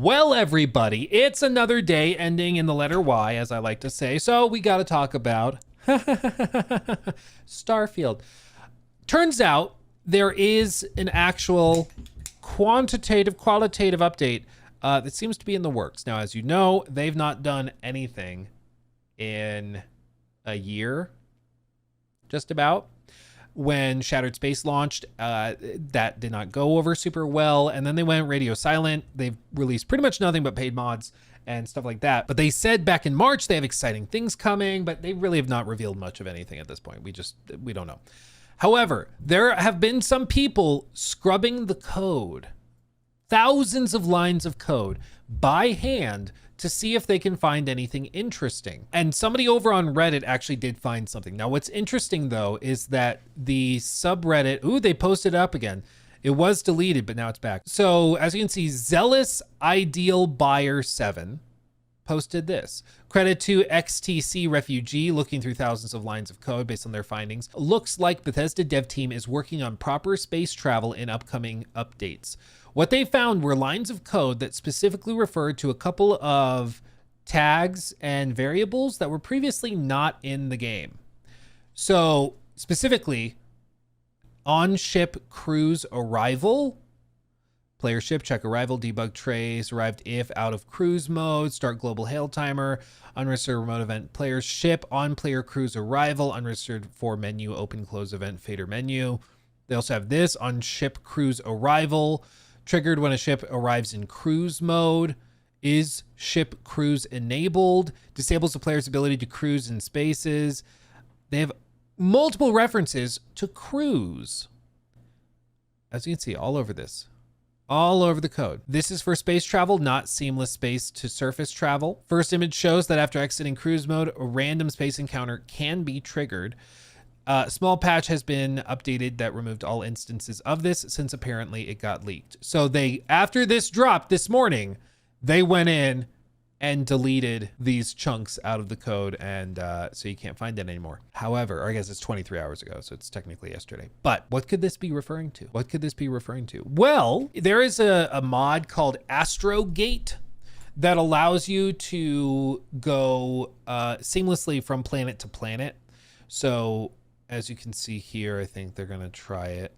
Well, everybody, it's another day ending in the letter Y, as I like to say. So we got to talk about Starfield. Turns out there is an actual qualitative update that seems to be in the works. Now, as you know, they've not done anything in a year, just about. When Shattered Space launched, that did not go over super well. And then they went radio silent. They've released pretty much nothing but paid mods and stuff like that. But they said back in March, they have exciting things coming, but they really have not revealed much of anything at this point. We don't know. However, there have been some people scrubbing the code, thousands of lines of code by hand to see if they can find anything interesting. And somebody over on Reddit actually did find something. Now, what's interesting though, is that the subreddit, they posted it up again. It was deleted, but now it's back. So as you can see, Zealous Ideal Buyer 7 posted this. Credit to XTC Refugee, looking through thousands of lines of code based on their findings. Looks like Bethesda dev team is working on proper space travel in upcoming updates. What they found were lines of code that specifically referred to a couple of tags and variables that were previously not in the game. So specifically, on-ship cruise arrival, player ship, check arrival, debug trace, arrived if out of cruise mode, start global hail timer, unregistered remote event player ship, on player cruise arrival, unregistered for menu, open close event fader menu. They also have this on ship cruise arrival, triggered when a ship arrives in cruise mode, is ship cruise enabled, disables the player's ability to cruise in spaces. They have multiple references to cruise, as you can see all over this. All over the code. This is for space travel, not seamless space to surface travel. First image shows that after exiting cruise mode, a random space encounter can be triggered. A small patch has been updated that removed all instances of this since apparently it got leaked. So after this dropped this morning, they went in and deleted these chunks out of the code, and so you can't find it anymore. However, or I guess it's 23 hours ago, so it's technically yesterday. But what could this be referring to? What could this be referring to? Well, there is a mod called Astrogate that allows you to go seamlessly from planet to planet. So as you can see here, I think they're gonna try it.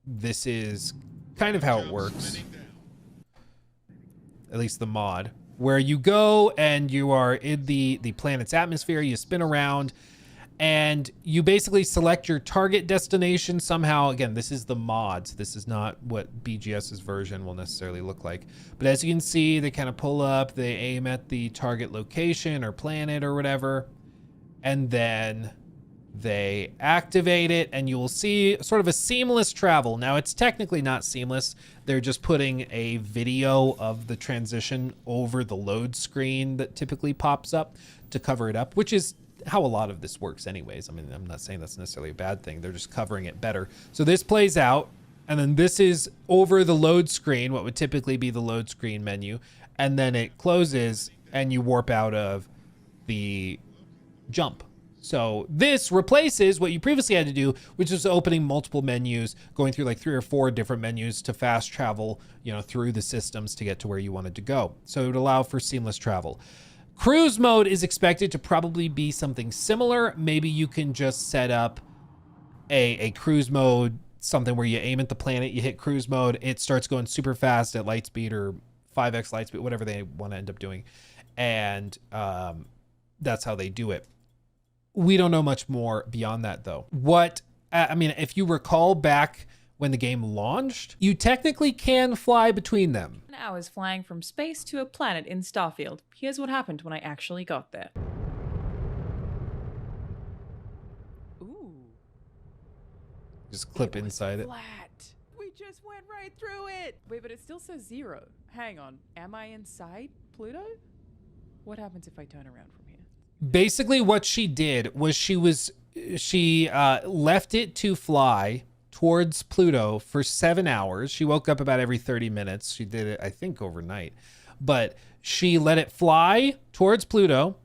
This is kind of how it works, at least the mod, where you go and you are in the planet's atmosphere, you spin around, and you basically select your target destination somehow. Again, this is the mods. This is not what BGS's version will necessarily look like. But as you can see, they kind of pull up, they aim at the target location or planet or whatever, and then they activate it, and you will see sort of a seamless travel. Now, it's technically not seamless. They're just putting a video of the transition over the load screen that typically pops up to cover it up, which is how a lot of this works anyways. I mean, I'm not saying that's necessarily a bad thing. They're just covering it better. So this plays out, and then this is over the load screen, what would typically be the load screen menu, and then it closes and you warp out of the jump. So this replaces what you previously had to do, which is opening multiple menus, going through like 3 or 4 different menus to fast travel, through the systems to get to where you wanted to go. So it would allow for seamless travel. Cruise mode is expected to probably be something similar. Maybe you can just set up a cruise mode, something where you aim at the planet, you hit cruise mode, it starts going super fast at light speed or 5x light speed, whatever they want to end up doing. And that's how they do it. We don't know much more beyond that, though. If you recall back when the game launched, you technically can fly between them. I was flying from space to a planet in Starfield. Here's what happened when I actually got there. Ooh. Just clip inside it. Flat. We just went right through it. Wait, but it still says 0. Hang on. Am I inside Pluto? What happens if I turn around from here? Basically what she did was she left it to fly towards Pluto for 7 hours. She woke up about every 30 minutes. She did it, I think, overnight. But she let it fly towards Pluto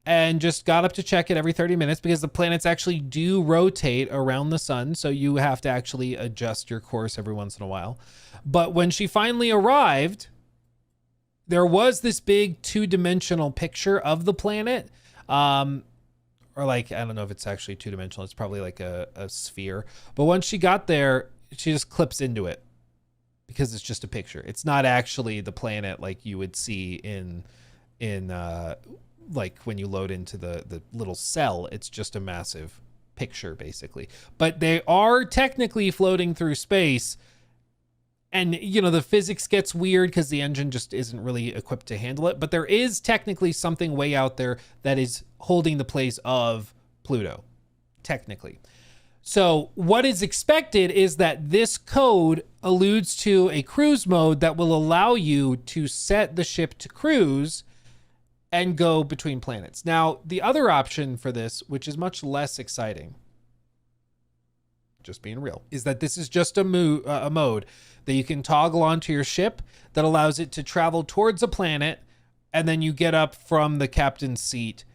and just got up to check it every 30 minutes because the planets actually do rotate around the sun. So you have to actually adjust your course every once in a while. But when she finally arrived, there was this big 2-dimensional picture of the planet. Or like, I don't know if it's actually 2-dimensional. It's probably like a sphere. But once she got there, she just clips into it because it's just a picture. It's not actually the planet like you would see in like when you load into the little cell. It's just a massive picture basically. But they are technically floating through space. And, you know, the physics gets weird because the engine just isn't really equipped to handle it. But there is technically something way out there that is holding the place of Pluto, technically. So what is expected is that this code alludes to a cruise mode that will allow you to set the ship to cruise and go between planets. Now, the other option for this, which is much less exciting, just being real, is that this is just a mode that you can toggle onto your ship that allows it to travel towards a planet, and then you get up from the captain's seat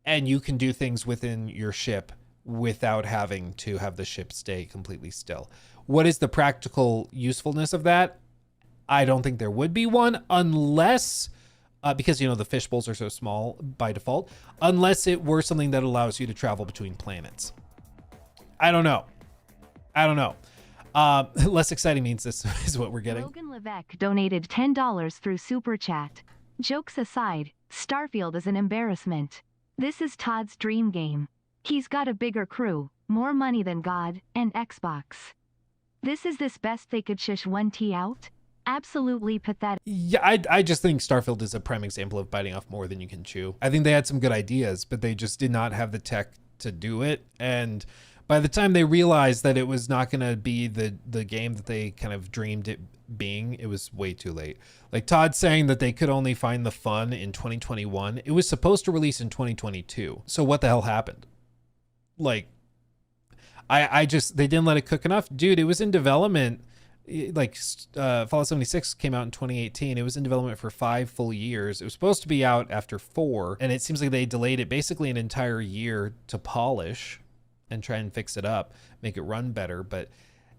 and you can do things within your ship without having to have the ship stay completely still. What is the practical usefulness of that? I don't think there would be one unless, because, you know, the fish bowls are so small by default, unless it were something that allows you to travel between planets. I don't know. Less exciting means this is what we're getting. Logan Levesque donated $10 through Super Chat. Jokes aside, Starfield is an embarrassment. This is Todd's dream game. He's got a bigger crew, more money than God, and Xbox. This is this best they could shish 1T out? Absolutely pathetic. Yeah, I just think Starfield is a prime example of biting off more than you can chew. I think they had some good ideas, but they just did not have the tech to do it. And by the time they realized that it was not going to be the game that they kind of dreamed it being, it was way too late. Like Todd saying that they could only find the fun in 2021. It was supposed to release in 2022. So what the hell happened? Like, they didn't let it cook enough. Dude, it was in development. Like Fallout 76 came out in 2018. It was in development for 5 full years. It was supposed to be out after 4. And it seems like they delayed it basically an entire year to polish and try and fix it up, make it run better. But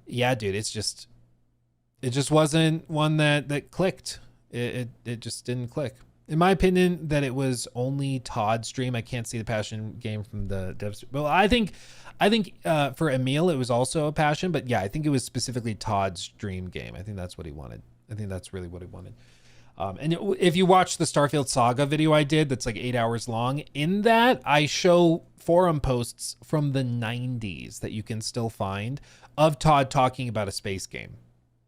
yeah, dude, it just wasn't one that clicked. It just didn't click. In my opinion, that it was only Todd's dream. I can't see the passion game from the devs. Well, I think for Emil, it was also a passion, but yeah, I think it was specifically Todd's dream game. I think that's what he wanted. I think that's really what he wanted. And if you watch the Starfield Saga video I did, that's like 8 hours long, in that I show forum posts from the 90s that you can still find of Todd talking about a space game.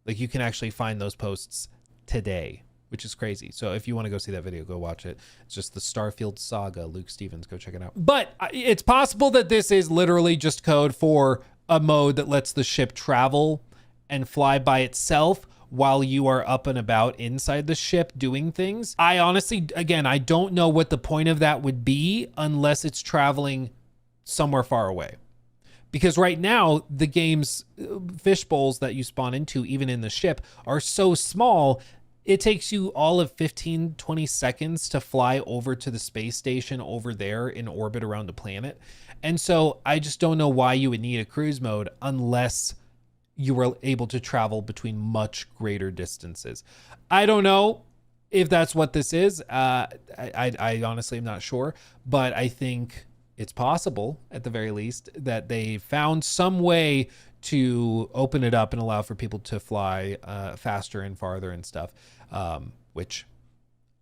Like you can actually find those posts today, which is crazy. So if you want to go see that video, go watch it. It's just the Starfield Saga, Luke Stevens, go check it out. But it's possible that this is literally just code for a mode that lets the ship travel and fly by itself while you are up and about inside the ship doing things. I honestly, again, I don't know what the point of that would be unless it's traveling somewhere far away. Because right now, the game's fish bowls that you spawn into, even in the ship, are so small, it takes you all of 15, 20 seconds to fly over to the space station over there in orbit around a planet. And so I just don't know why you would need a cruise mode unless you were able to travel between much greater distances. I don't know if that's what this is. I honestly am not sure, but I think it's possible at the very least that they found some way to open it up and allow for people to fly faster and farther and stuff, which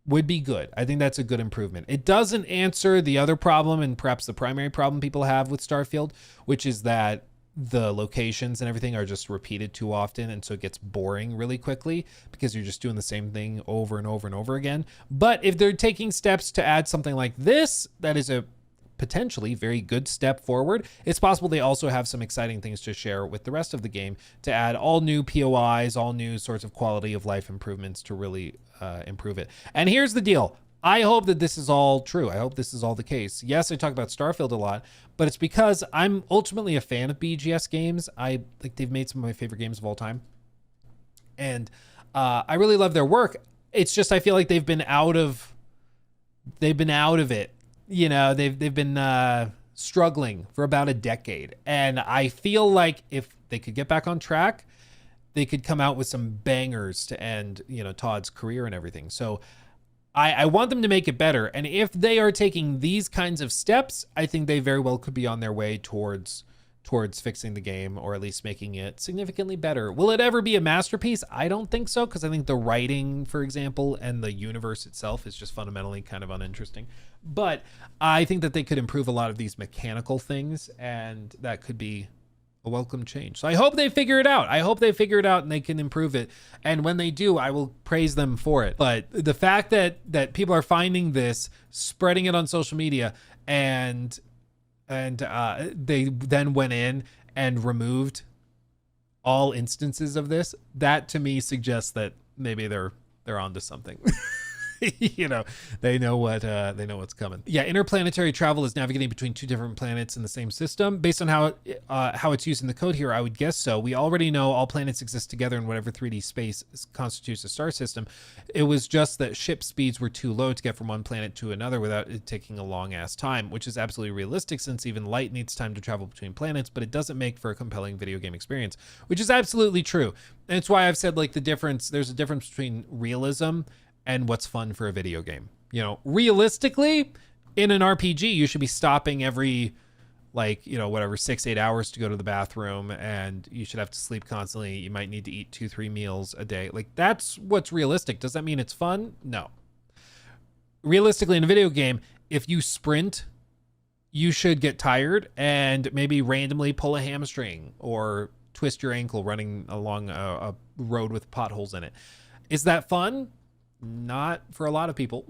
would be good. I think that's a good improvement. It doesn't answer the other problem and perhaps the primary problem people have with Starfield, which is that the locations and everything are just repeated too often, and so it gets boring really quickly because you're just doing the same thing over and over and over again. But if they're taking steps to add something like this, that is a potentially very good step forward. It's possible they also have some exciting things to share with the rest of the game to add all new POIs, all new sorts of quality of life improvements to really improve it. And here's the deal. I hope that this is all true. I hope this is all the case. Yes, I talk about Starfield a lot, but it's because I'm ultimately a fan of BGS games. I think they've made some of my favorite games of all time. And I really love their work. It's just, I feel like they've been out of it. You know, they've been struggling for about a decade. And I feel like if they could get back on track they could come out with some bangers to end, Todd's career and everything. So I want them to make it better. And if they are taking these kinds of steps, I think they very well could be on their way towards fixing the game, or at least making it significantly better. Will it ever be a masterpiece? I don't think so, because I think the writing, for example, and the universe itself is just fundamentally kind of uninteresting. But I think that they could improve a lot of these mechanical things, and that could be a welcome change. So I hope they figure it out. And they can improve it. And when they do, I will praise them for it. But the fact that people are finding this, spreading it on social media, and they then went in and removed all instances of this, that to me suggests that maybe they're onto something. They know what's coming. Yeah, interplanetary travel is navigating between two different planets in the same system. Based on how it's used in the code here, I would guess so. We already know all planets exist together in whatever 3D space constitutes a star system. It was just that ship speeds were too low to get from one planet to another without it taking a long ass time, which is absolutely realistic since even light needs time to travel between planets, but it doesn't make for a compelling video game experience, which is absolutely true. And it's why I've said, like, there's a difference between realism and what's fun for a video game. Realistically, in an RPG, you should be stopping every 6-8 hours to go to the bathroom, and you should have to sleep constantly. You might need to eat 2-3 meals a day. Like, that's what's realistic. Does that mean it's fun? No. Realistically, in a video game, if you sprint, you should get tired and maybe randomly pull a hamstring or twist your ankle running along a road with potholes in it. Is that fun? Not for a lot of people.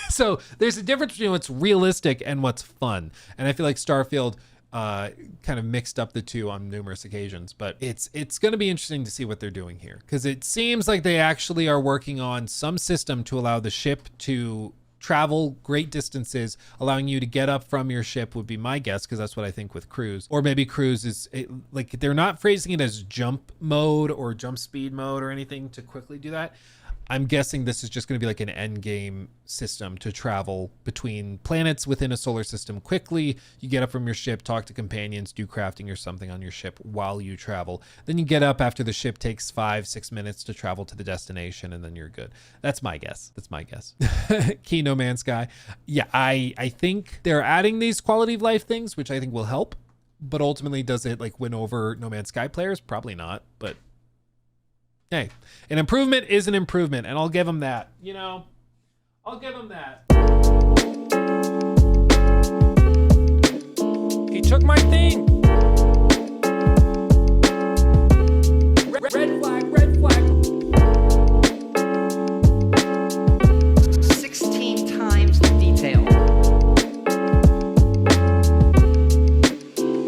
So there's a difference between what's realistic and what's fun. And I feel like Starfield kind of mixed up the two on numerous occasions, but it's going to be interesting to see what they're doing here, because it seems like they actually are working on some system to allow the ship to travel great distances. Allowing you to get up from your ship would be my guess, because that's what I think with cruise. Or maybe cruise is like, they're not phrasing it as jump mode or jump speed mode or anything to quickly do that. I'm guessing this is just going to be like an end game system to travel between planets within a solar system quickly. You get up from your ship, talk to companions, do crafting or something on your ship while you travel. Then you get up after the ship takes 5-6 minutes to travel to the destination, and then you're good. That's my guess. Key No Man's Sky. Yeah, I think they're adding these quality of life things, which I think will help. But ultimately, does it like win over No Man's Sky players? Probably not, but hey, an improvement is an improvement, and I'll give them that. I'll give them that. He took my thing. Red flag.